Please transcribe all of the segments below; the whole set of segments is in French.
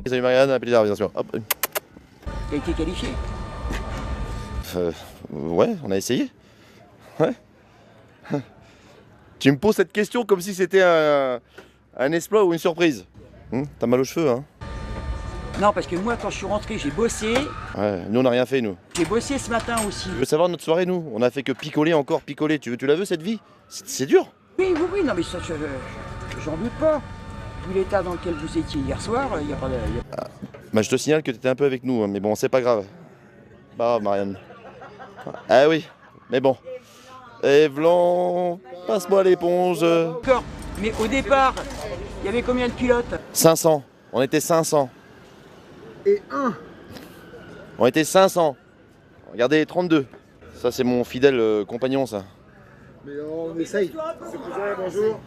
Salut Marianne, un plaisir, bien sûr. Hop. T'as été qualifié? Ouais, on a essayé. Ouais. Tu me poses cette question comme si c'était un exploit ou une surprise. T'as mal aux cheveux, hein? Non, parce que moi, quand je suis rentré, j'ai bossé. Ouais, nous on n'a rien fait, nous. J'ai bossé ce matin aussi. Tu veux savoir notre soirée, nous? On a fait que picoler, encore picoler. Tu la veux, cette vie? C'est dur. Oui, non, mais ça, j'en doute pas. Vu l'état dans lequel vous étiez hier soir, il n'y a pas de... Bah, je te signale que t'étais un peu avec nous, hein, mais bon, c'est pas grave. Pas grave, Marianne. Ah oui, mais bon. Evlan, passe-moi l'éponge. D'accord, mais au départ, il y avait combien de pilotes? 500. On était 500. Et un. On était 500. Regardez, 32. Ça, c'est mon fidèle compagnon, ça. Mais on essaye. C'est cousin, bonjour.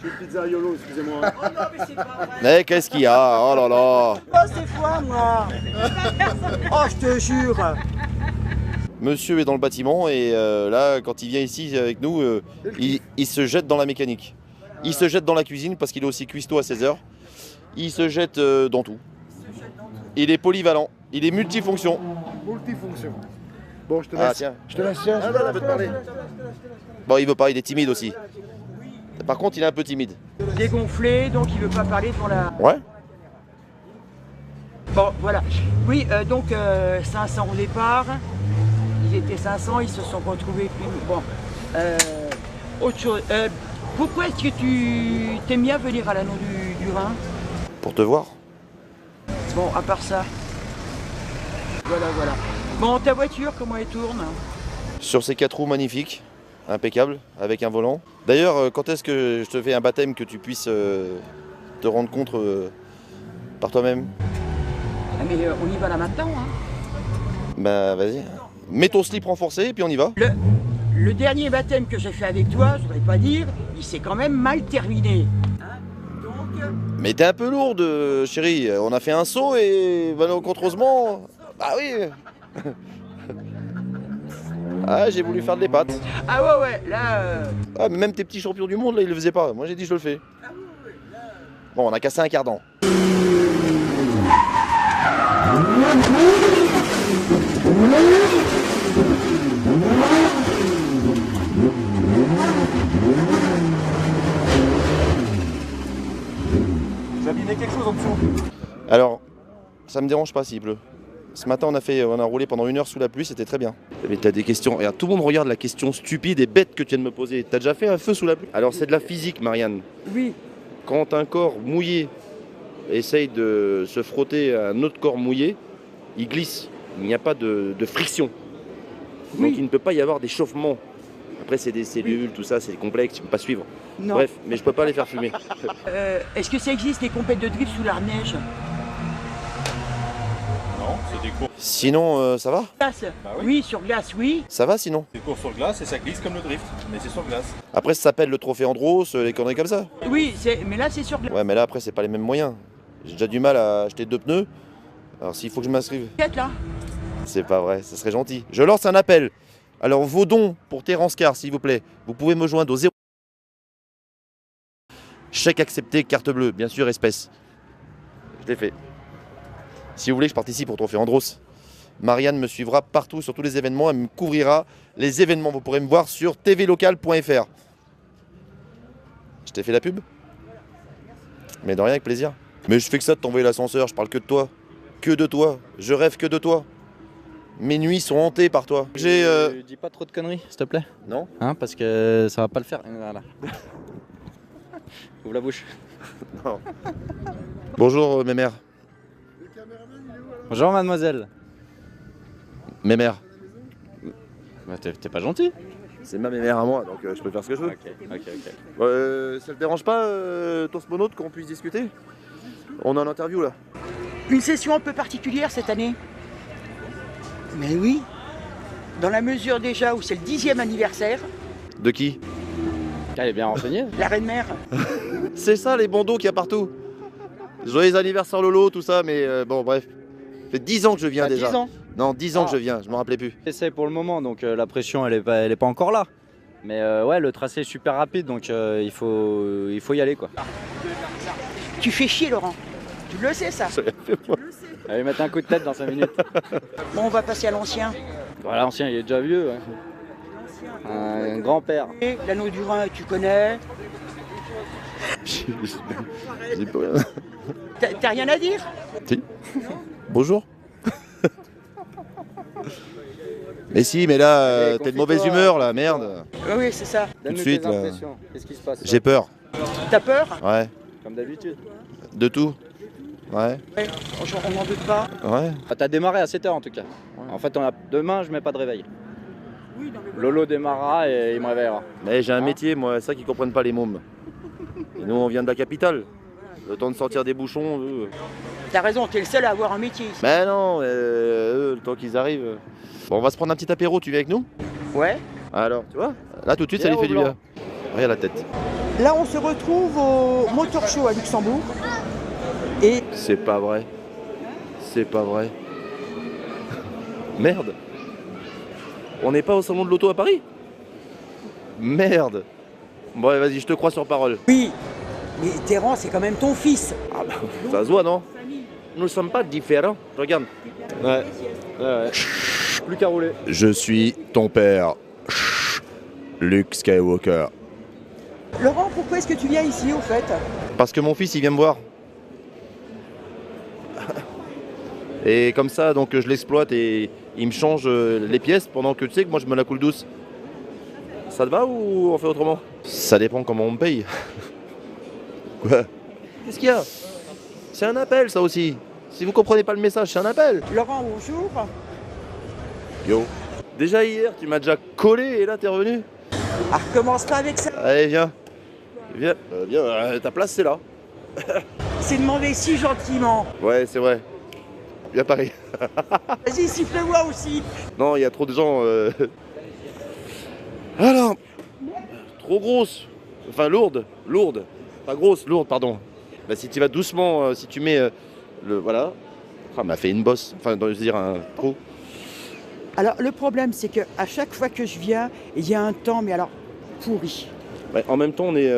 Je suis pizzaiolo, excusez-moi. Mais qu'est-ce qu'il y a? Oh là là. Oh, c'est quoi, moi? Oh, je te jure. Monsieur est dans le bâtiment et là, quand il vient ici avec nous, il se jette dans la mécanique. Il se jette dans la cuisine parce qu'il est aussi cuistot à 16h. Il se jette dans tout. Il est polyvalent. Il est multifonction. Multifonction. Bon, je te laisse. Ah tiens. Je te laisse, tiens. Ah, non, elle veut te parler. Bon, il veut pas, il est timide aussi. Par contre, il est un peu timide. Dégonflé, donc il veut pas parler devant la... Ouais. Bon, voilà. Oui, donc 500 au départ. Ils étaient 500, ils se sont retrouvés plus... Bon, autre chose. Pourquoi est-ce que tu t'aimes bien venir à l'anneau du Rhin? Pour te voir. Bon, à part ça. Voilà. Bon, ta voiture, comment elle tourne? Sur ces 4 roues magnifiques, impeccables, avec un volant. D'ailleurs, quand est-ce que je te fais un baptême que tu puisses te rendre compte par toi-même? Ah, mais on y va là maintenant, hein. Bah vas-y. Mets ton slip renforcé et puis on y va. Le dernier baptême que j'ai fait avec toi, je voudrais pas dire, il s'est quand même mal terminé. Hein, donc... Mais t'es un peu lourde, chérie. On a fait un saut et malencontreusement... Bah oui. Ah, j'ai voulu faire de l'épate. Ah ouais, là... Ah, mais même tes petits champions du monde, là, ils le faisaient pas. Moi, j'ai dit, je le fais. Bon, on a cassé un cardan. Vous abîmez quelque chose en dessous? Alors, ça me dérange pas s'il pleut. Ce matin, on a roulé pendant 1 heure sous la pluie, c'était très bien. Mais t'as des questions. Regarde, tout le monde regarde la question stupide et bête que tu viens de me poser. T'as déjà fait un feu sous la pluie? Alors, c'est de la physique, Marianne. Oui. Quand un corps mouillé essaye de se frotter à un autre corps mouillé, il glisse. Il n'y a pas de friction. Oui. Donc, il ne peut pas y avoir d'échauffement. Après, c'est des cellules, tout ça, c'est complexe, tu peux pas suivre. Non. Bref, mais je peux pas les faire fumer. Est-ce que ça existe, les compètes de drift sous la neige? Non, c'est des cours. Sinon, ça va? Glace? Bah oui. Oui, sur glace, oui. Ça va sinon? Des cours sur glace et ça glisse comme le drift, mais c'est sur glace. Après, ça s'appelle le trophée Andros, les conneries comme ça. Oui, mais là c'est sur glace. Ouais, mais là, après, c'est pas les mêmes moyens. J'ai déjà du mal à acheter 2 pneus. Alors, s'il faut que je m'inscrive. Là. C'est pas vrai, ça serait gentil. Je lance un appel. Alors, vos dons pour Terence Car, s'il vous plaît. Vous pouvez me joindre au 0. Chèque accepté, carte bleue, bien sûr, espèce. Je l'ai fait. Si vous voulez, je participe au trophée Andros. Marianne me suivra partout sur tous les événements. Elle me couvrira les événements. Vous pourrez me voir sur tvlocal.fr. Je t'ai fait la pub? Mais de rien, avec plaisir. Mais je fais que ça de t'envoyer l'ascenseur, je parle que de toi. Que de toi. Je rêve que de toi. Mes nuits sont hantées par toi. Dis pas trop de conneries, s'il te plaît. Non? Hein, parce que ça va pas le faire. Voilà. Ouvre la bouche. Non. Bonjour, mes mères. Bonjour, mademoiselle. Mes mères. Bah, t'es pas gentil. C'est ma mère à moi, donc je peux faire ce que je veux. Ok. Ça te dérange pas, Tosmonaute, qu'on puisse discuter? On est en interview là. Une session un peu particulière cette année. Mais oui. Dans la mesure déjà où c'est le 10e anniversaire. De qui? Elle est bien renseignée. La reine-mère. C'est ça les bandeaux qu'il y a partout. Joyeux anniversaire Lolo, tout ça, mais bon bref. Ça fait 10 ans que je viens déjà. 10 ans. Non, 10 ans que je viens, je me rappelais plus. C'est pour le moment, donc la pression elle est pas encore là. Mais ouais, le tracé est super rapide, donc il faut y aller quoi. Tu fais chier, Laurent. Tu le sais, ça. Allez mettre un coup de tête dans 5 minutes. Bon, on va passer à l'ancien. Voilà, l'ancien il est déjà vieux. Ouais. Un grand-père. Et l'anneau du Rhin, tu connais. J'ai plus rien. T'as rien à dire? Si. Bonjour. Mais si, mais là, Allez, t'es de mauvaise confie-toi. humeur là, merde. Oui, c'est ça. Donne-nous suite, tes là. impressions. Qu'est-ce qui se passe? J'ai peur. T'as peur? Ouais. Comme d'habitude. De tout. Ouais. Ouais, franchement, on n'en doute pas. Ouais. Ah, t'as démarré à 7h en tout cas. En fait, demain je mets pas de réveil. Oui, non, mais Lolo démarrera et il me réveillera. Mais j'ai un métier, moi, ça qu'ils comprennent pas les mômes. Et nous, on vient de la capitale. Le temps de sortir des bouchons, eux. t'as raison, t'es le seul à avoir un métier ici. Mais non, eux, le temps qu'ils arrivent. Bon, on va se prendre un petit apéro, tu viens avec nous? Ouais. Alors, tu vois? Là, tout de suite, ça lui fait du bien. Regarde la tête. Là, on se retrouve au Motor Show à Luxembourg. Et C'est pas vrai. C'est pas vrai. Merde. On n'est pas au salon de l'auto à Paris? Merde. Bon, allez, vas-y, je te crois sur parole. oui, mais Terran, c'est quand même ton fils. Ah bah, ça se voit, non? Nous ne sommes pas différents. Regarde. Ouais. Ouais. Plus qu'à rouler. Je suis ton père, Luke Skywalker. Laurent, pourquoi est-ce que tu viens ici, au fait? Parce que mon fils, il vient me voir. Et comme ça, donc je l'exploite et il me change les pièces pendant que tu sais que moi je me la coule douce. Ça te va ou on fait autrement? Ça dépend comment on me paye. Quoi? Qu'est-ce qu'il y a? C'est un appel ça aussi. Si vous comprenez pas le message, c'est un appel. Laurent, bonjour. Yo. Déjà hier, tu m'as déjà collé et là t'es revenu. Ah, recommence pas avec ça. Allez, viens. Viens, viens, ta place c'est là. C'est demandé si gentiment. Ouais, c'est vrai. Viens Paris. Vas-y, siffle-moi aussi. Non, il y a trop de gens. Alors, trop grosse. Enfin, lourde. Lourde. Pas grosse, lourde, pardon. Bah, si tu vas doucement, si tu mets le. Voilà. Ah, m'a fait une bosse. Enfin, je veux dire, un trou. Alors, le problème, c'est qu'à chaque fois que je viens, il y a un temps, mais alors, pourri. Ouais, en même temps, on est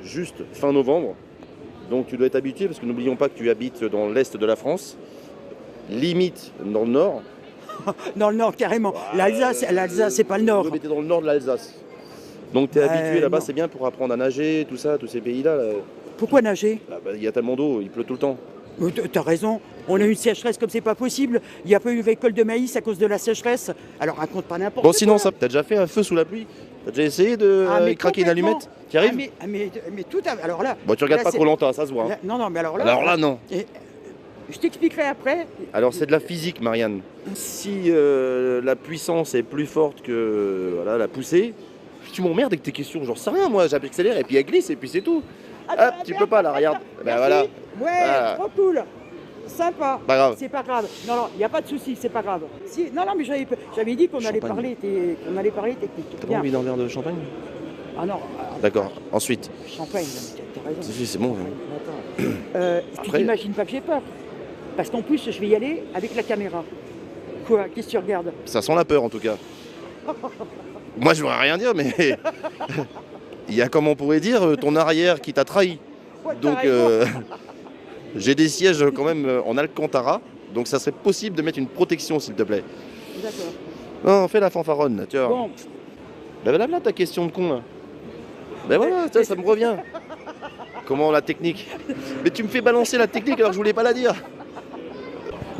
juste fin novembre. Donc, tu dois être habitué parce que n'oublions pas que tu habites dans l'est de la France. Limite dans le nord. Dans le nord, carrément. L'Alsace, c'est pas le nord. Vous mettez dans le nord de l'Alsace. Donc tu es habitué là-bas, non. c'est bien pour apprendre à nager, tout ça, tous ces pays-là. Là. Pourquoi nager? Ah bah, il y a tellement d'eau, il pleut tout le temps. T'as raison. On a eu une sécheresse comme c'est pas possible. Il n'y a pas eu récolte de maïs à cause de la sécheresse. Alors raconte pas n'importe Bon quoi. sinon, ça, t'as déjà fait un feu sous la pluie? T'as déjà essayé de mais craquer une complètement. allumette? Qui arrive? Mais tout à... Alors là... Bon, tu regardes là, pas c'est- Koh-Lanta, ça se voit. Hein. là- non, mais alors là... Alors là, non. Je t'expliquerai après. Alors c'est de la physique, Marianne. Si la puissance est plus forte que voilà, la poussée, tu m'emmerdes avec tes questions. J'en sais rien, moi, j'accélère et puis elle glisse et puis c'est tout. Hop, tu peux pas, là, regarde. Ben Merci. voilà. Ouais, Ah. trop cool. Sympa. Pas grave. C'est pas grave. Non, il n'y a pas de souci, c'est pas grave. Si, non, mais j'avais dit qu'on allait Champagne. parler technique. T'as pas Bien. envie d'un verre de champagne? Ah non, D'accord, ensuite. champagne, t'as raison. Si, c'est bon. Attends. Tu Après- t'imagines pas que j'ai peur. Parce qu'en plus, je vais y aller avec la caméra. Quoi? Qu'est-ce que tu regardes? Ça sent la peur en tout cas. Moi je voudrais rien dire, mais il y a, comme on pourrait dire, ton arrière qui t'a trahi. Ouais, t'as Donc raison. j'ai des sièges quand même en Alcantara, donc ça serait possible de mettre une protection s'il te plaît. D'accord. Non, fais la fanfaronne, tu vois. Bon, Là, ta question de con là. Ben voilà, ça me revient. Comment la technique? Mais tu me fais balancer la technique alors que je voulais pas la dire.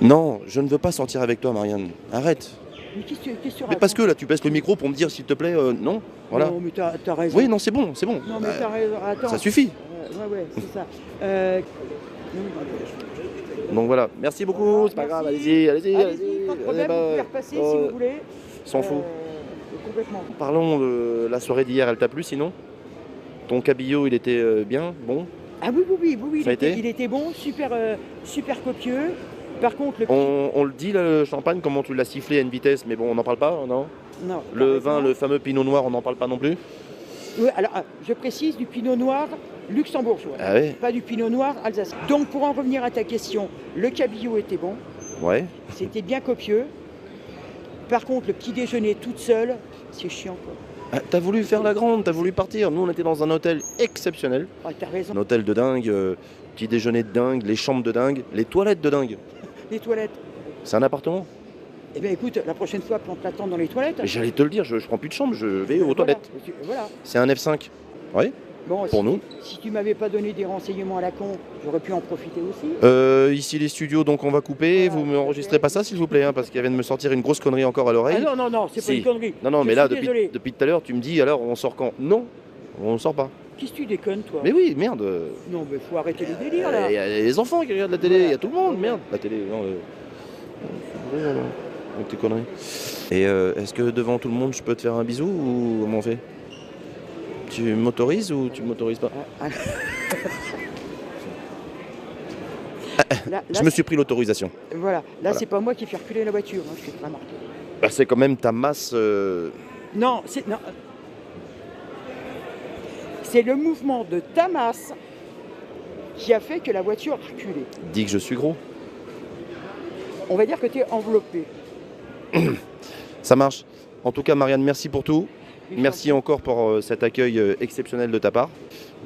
Non, je ne veux pas sortir avec toi, Marianne. Arrête. mais qu'est-ce que tu Mais racontes? parce que là, tu baisses le micro pour me dire s'il te plaît, non. Voilà. Non, mais t'as raison. Oui, non, c'est bon, c'est bon. Non, mais t'as raison. Attends. Ça suffit. Ouais, c'est ça. Donc voilà, merci beaucoup, c'est pas grave, allez-y, allez-y. Allez-y, pas de problème, vous pouvez repasser si vous voulez. S'en fout. Complètement. Parlons de la soirée d'hier, elle t'a plu sinon? Ton cabillaud, il était bien, bon? Ah oui, Ça a été il était bon, super copieux. Par contre, le On le dit, là, le champagne, comment tu l'as sifflé à une vitesse, mais bon, on n'en parle pas, non? non, Le vin, le fameux pinot noir, on n'en parle pas non plus? Oui, alors, je précise du pinot noir luxembourgeois, Ah ouais. pas du pinot noir alsacien. Donc, pour en revenir à ta question, le cabillaud était bon, Ouais. c'était bien copieux. Par contre, le petit déjeuner toute seule, c'est chiant, quoi. Ah, t'as voulu faire la grande, t'as voulu partir. Nous, on était dans un hôtel exceptionnel. Ah, t'as raison. Un hôtel de dingue, petit déjeuner de dingue, les chambres de dingue, les toilettes de dingue. Les toilettes. C'est un appartement. Eh bien, écoute, la prochaine fois, plante la tente dans les toilettes. Mais j'allais te le dire, je prends plus de chambre, je vais aux Voilà. toilettes. Voilà. C'est un F5. Oui, Bon, pour si, nous. Si tu m'avais pas donné des renseignements à la con, j'aurais pu en profiter aussi. Ici les studios, donc on va couper. Voilà. Vous m'enregistrez pas ça, s'il vous plaît, hein, parce qu'il vient de me sortir une grosse connerie encore à l'oreille. Ah non, c'est pas Si. une connerie. Non, non, Je mais là, suis désolé. depuis tout à l'heure, tu me dis, alors on sort quand? Non, on sort pas. Qu'est-ce que tu déconnes, toi? Mais oui, merde. Non, mais faut arrêter les délires, là. Il y a les enfants qui regardent la télé, il y a tout le monde, merde. La télé, non. Avec tes conneries. Et est-ce que devant tout le monde, je peux te faire un bisou ou comment on fait? Tu m'autorises ou tu m'autorises pas? Là, Je me suis pris l'autorisation. Voilà, là, Voilà. c'est pas moi qui fais reculer la voiture, hein, je te remarquer. Bah, c'est quand même ta masse. Non, c'est le mouvement de ta masse qui a fait que la voiture a reculé. Dit que je suis gros. On va dire que tu es enveloppé. Ça marche. En tout cas, Marianne, merci pour tout. Merci encore pour cet accueil exceptionnel de ta part.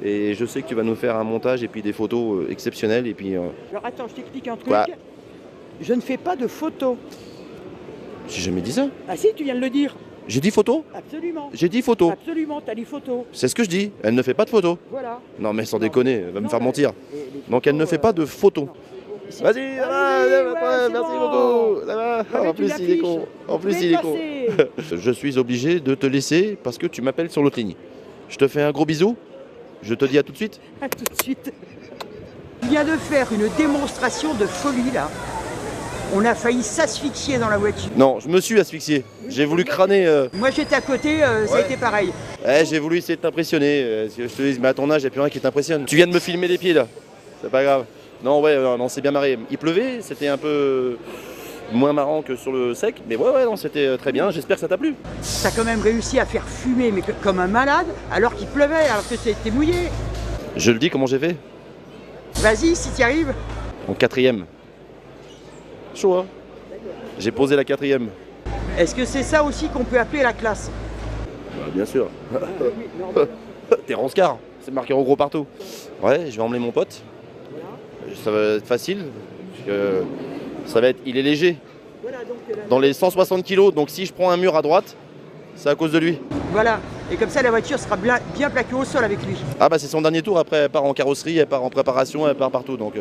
Et je sais que tu vas nous faire un montage et puis des photos exceptionnelles. Et puis, Alors attends, je t'explique un truc. Quoi? Je ne fais pas de photos. j'ai jamais dit ça. Ah si, tu viens de le dire. J'ai dit photo. Absolument. J'ai dit photo. Absolument, t'as dit photos. C'est ce que je dis. Elle ne fait pas de photos. Voilà. Non, mais sans Non. déconner, elle va me Non, faire mais mentir. les Donc elle ne photos, fait pas de photos. non. C'est- Vas-y, ça va, Allez, ça va, ouais, c'est merci bon. beaucoup. Ça va. Avec En plus, une il est affiche. con. En Vous plus, pouvez il est con. passer. Je suis obligé de te laisser parce que tu m'appelles sur l'autre ligne. Je te fais un gros bisou. Je te dis à tout de suite. À tout de suite. Il vient de faire une démonstration de folie là. On a failli s'asphyxier dans la voiture. Non, je me suis asphyxié. J'ai voulu crâner. Moi j'étais à côté, ça a Ouais. été pareil. J'ai voulu essayer de t'impressionner. Je te dis, mais à ton âge, il n'y a plus rien qui t'impressionne. Tu viens de me filmer les pieds là. C'est pas grave. Non, ouais, non, c'est bien marré. Il pleuvait, c'était un peu moins marrant que sur le sec. Mais ouais, non, c'était très bien. J'espère que ça t'a plu. T'as quand même réussi à faire fumer, mais comme un malade, alors qu'il pleuvait, alors que c'était mouillé. Je le dis, comment j'ai fait? Vas-y, si t'y arrives. En 4e. Chaud, hein? J'ai posé la 4e. Est-ce que c'est ça aussi qu'on peut appeler la classe? Bah, bien sûr. T'es Ranscar, c'est marqué en gros partout. Ouais, je vais emmener mon pote. Ça va être facile. Parce que ça va être, il est léger. Voilà, donc, Dans les 160 kg, donc si je prends un mur à droite, c'est à cause de lui. voilà. Et comme ça, la voiture sera bien plaquée au sol avec lui. Ah bah c'est son dernier tour, après elle part en carrosserie, elle part en préparation, elle part partout. Donc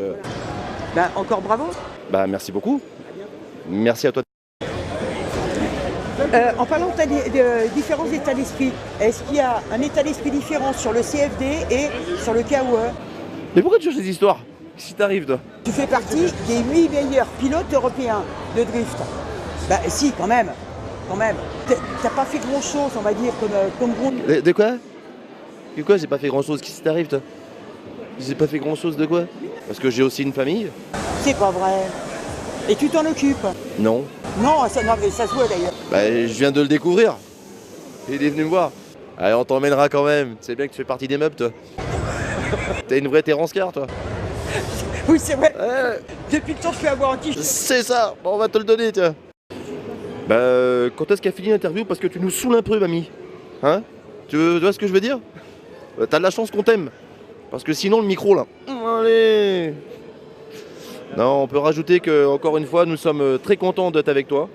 Bah, encore bravo. bah merci beaucoup. Merci à toi. En parlant de différents états d'esprit, est-ce qu'il y a un état d'esprit différent sur le CFD et sur le KOE? Mais pourquoi tu cherches des histoires? Qu'est-ce qui t'arrive toi? Tu fais partie des 8 meilleurs pilotes européens de drift. Bah si, quand même. Quand même. T'as pas fait grand-chose, on va dire, comme Brown. De quoi? De quoi? J'ai pas fait grand chose, qu'est-ce qui t'arrive toi? J'ai pas fait grand chose de quoi? Parce que j'ai aussi une famille? C'est pas vrai. Et tu t'en occupes? Non. Non, mais ça se voit d'ailleurs. Bah je viens de le découvrir. Il est venu me voir. Allez, on t'emmènera quand même. C'est bien que tu fais partie des meubles toi. T'es une vraie Terrence Carr toi. Oui, c'est vrai. Ouais, Depuis le temps que je fais avoir un t-shirt. c'est ça. Bon, on va te le donner tiens. Bah quand est-ce qu'a fini l'interview? Parce que tu nous saoules un peu mamie. Hein? Tu vois ce que je veux dire? T'as de la chance qu'on t'aime. Parce que sinon le micro là. Allez. Non, on peut rajouter que encore une fois nous sommes très contents d'être avec toi.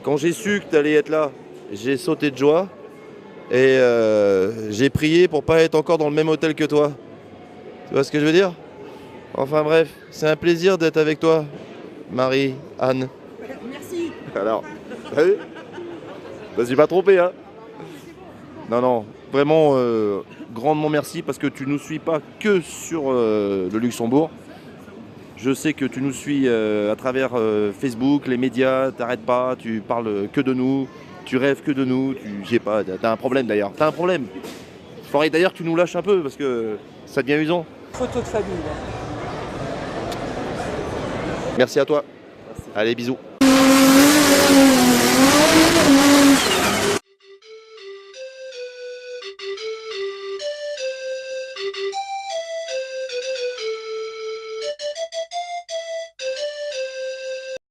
Quand j'ai su que tu allais être là, j'ai sauté de joie et j'ai prié pour pas être encore dans le même hôtel que toi. Tu vois ce que je veux dire? Enfin bref, c'est un plaisir d'être avec toi, Marie, Anne. Merci. Alors, t'as vu? Je me suis pas trompé, hein? Non, vraiment, grandement merci parce que tu nous suis pas que sur le Luxembourg. Je sais que tu nous suis à travers Facebook, les médias, t'arrêtes pas, tu parles que de nous, tu rêves que de nous, je sais pas, t'as un problème d'ailleurs, t'as un problème. Il faudrait d'ailleurs que tu nous lâches un peu parce que ça devient usant. Photo de famille. Là. Merci à toi. Allez, bisous.